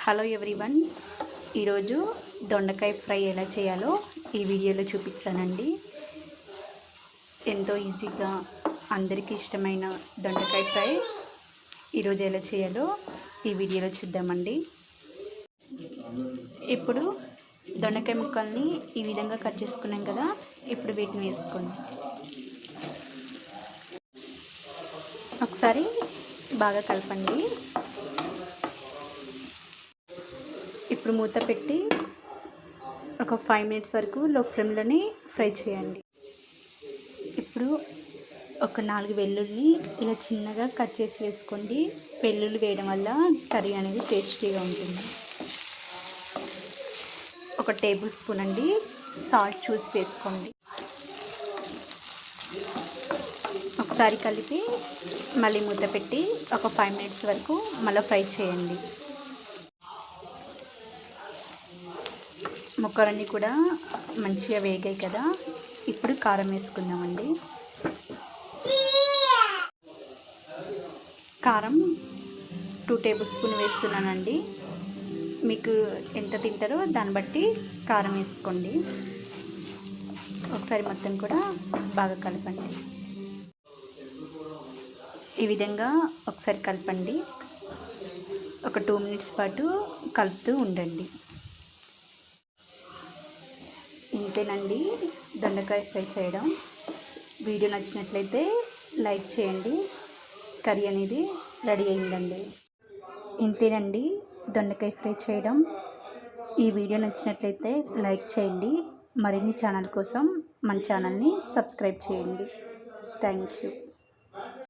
Hello everyone, ఈరోజు దొండకాయ fry ఎలా చేయాలో ఈ వీడియోలో చూపిస్తానండి. ఎంతో ఈజీగా అందరికీ ఇష్టమైన దొండకాయ ఫ్రై ఈరోజు ఎలా చేయాలో ఈ వీడియోలో చూద్దామండి. ఇప్పుడు దొండకాయ ముక్కల్ని ఈ విధంగా కట్ చేసుకున్నాం కదా, ఇప్పుడు వీటిని వేసుకోండి. ఒకసారి బాగా కలపండి. ఇప్పుడు మూత పెట్టి ఒక 5 మినిట్స్ వరకు లో ఫ్లేమ్లోనే ఫ్రై చేయండి. ఇప్పుడు ఒక 4 వెల్లుల్లి ఇలా చిన్నగా కట్ చేసి వేసుకోండి. వెల్లుల్లి వేయడం వల్ల కర్రీ అనేది టేస్టీగా ఉంటుంది. ఒక టేబుల్ స్పూన్ అండి సాల్ట్ చూసి వేసుకోండి. ఒకసారి కలిపి మళ్ళీ మూత పెట్టి ఒక 5 మినిట్స్ వరకు మళ్ళీ ఫ్రై చేయండి. ముక్కలన్నీ కూడా మంచిగా వేగాయి కదా, ఇప్పుడు కారం వేసుకుందామండి. కారం 2 టేబుల్ స్పూన్ వేస్తున్నానండి. మీకు ఎంత తింటారో దాన్ని బట్టి కారం వేసుకోండి. ఒకసారి మొత్తం కూడా బాగా కలపండి. ఈ విధంగా ఒకసారి కలపండి. ఒక 2 మినిట్స్ పాటు కలుపుతూ ఉండండి. ఇంతేనండి దొండకాయ ఫ్రై చేయడం. వీడియో నచ్చినట్లయితే లైక్ చేయండి. కర్రీ అనేది రెడీ అయిందండి. ఇంతేనండి దొండకాయ ఫ్రై చేయడం. ఈ వీడియో నచ్చినట్లయితే లైక్ చేయండి. మరిన్ని ఛానల్ కోసం మన ఛానల్ని సబ్స్క్రైబ్ చేయండి. Thank you.